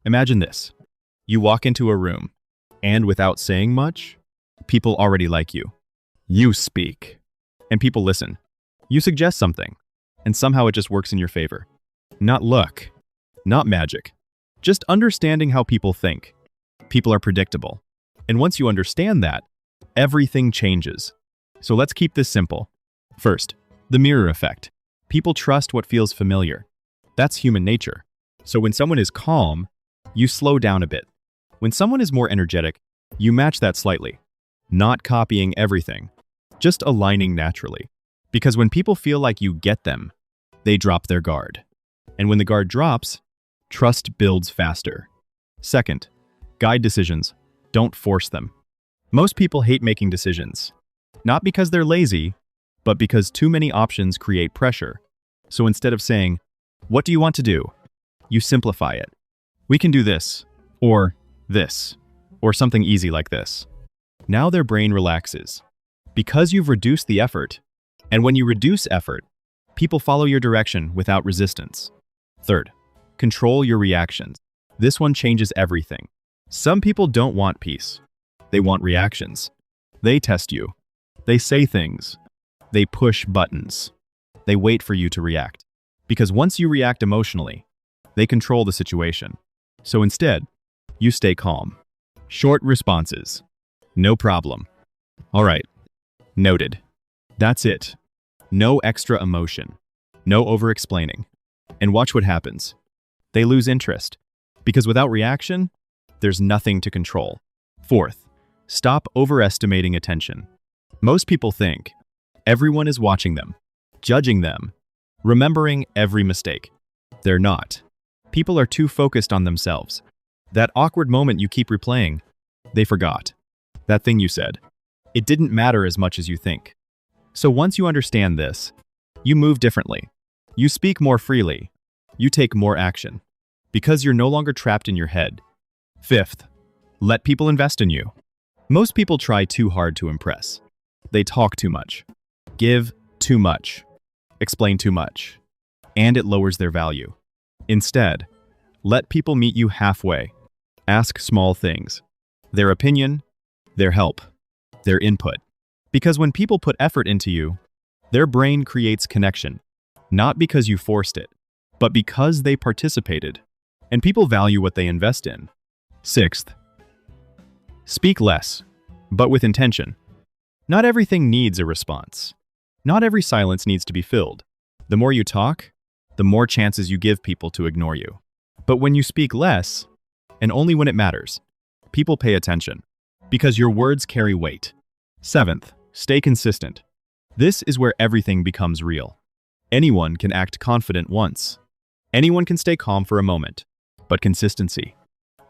Imagine this. You walk into a room, and without saying much, people already like you. You speak, and people listen. You suggest something, and somehow it just works in your favor. Not luck, not magic, just understanding how people think. People are predictable, and once you understand that, everything changes. So let's keep this simple. First, the mirror effect. People trust what feels familiar. That's human nature. So when someone is calm, you slow down a bit. When someone is more energetic, you match that slightly. Not copying everything, just aligning naturally. Because when people feel like you get them, they drop their guard. And when the guard drops, trust builds faster. Second, guide decisions. Don't force them. Most people hate making decisions. Not because they're lazy, but because too many options create pressure. So instead of saying, "What do you want to do?" you simplify it. "We can do this, or something easy like this." Now their brain relaxes. Because you've reduced the effort. And when you reduce effort, people follow your direction without resistance. Third, control your reactions. This one changes everything. Some people don't want peace. They want reactions. They test you. They say things. They push buttons. They wait for you to react. Because once you react emotionally, they control the situation. So instead, you stay calm. Short responses. No problem. All right. Noted. That's it. No extra emotion. No over-explaining. And watch what happens. They lose interest. Because without reaction, there's nothing to control. Fourth, stop overestimating attention. Most people think everyone is watching them, judging them, remembering every mistake. They're not. People are too focused on themselves. That awkward moment you keep replaying, they forgot. That thing you said, it didn't matter as much as you think. So once you understand this, you move differently. You speak more freely. You take more action. Because you're no longer trapped in your head. Fifth, let people invest in you. Most people try too hard to impress. They talk too much, give too much, explain too much, and it lowers their value. Instead, let people meet you halfway. Ask small things. Their opinion, their help, their input. Because when people put effort into you, their brain creates connection. Not because you forced it, but because they participated. And people value what they invest in. Sixth, speak less, but with intention. Not everything needs a response. Not every silence needs to be filled. The more you talk, the more chances you give people to ignore you. But when you speak less, and only when it matters, people pay attention. Because your words carry weight. Seventh, stay consistent. This is where everything becomes real. Anyone can act confident once. Anyone can stay calm for a moment. But consistency,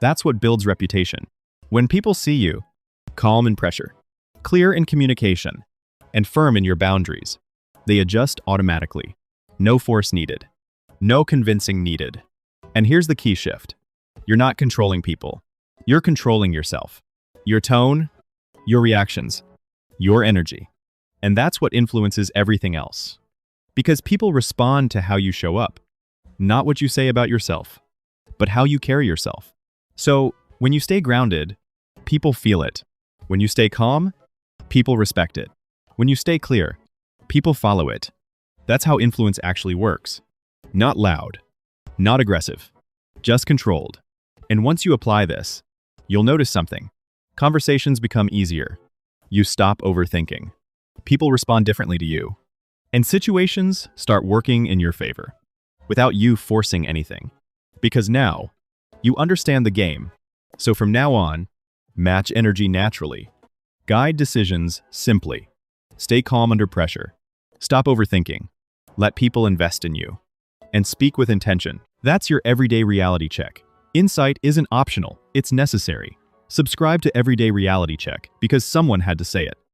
that's what builds reputation. When people see you, calm in pressure, clear in communication, and firm in your boundaries, they adjust automatically. No force needed. No convincing needed. And here's the key shift. You're not controlling people. You're controlling yourself. Your tone, your reactions, your energy. And that's what influences everything else. Because people respond to how you show up, not what you say about yourself, but how you carry yourself. So, when you stay grounded, people feel it. When you stay calm, people respect it. When you stay clear, people follow it. That's how influence actually works. Not loud, not aggressive, just controlled. And once you apply this, you'll notice something. Conversations become easier. You stop overthinking. People respond differently to you. And situations start working in your favor, without you forcing anything. Because now, you understand the game. So from now on, match energy naturally. Guide decisions simply. Stay calm under pressure. Stop overthinking. Let people invest in you. And speak with intention. That's your everyday reality check. Insight isn't optional, it's necessary. Subscribe to Everyday Reality Check because someone had to say it.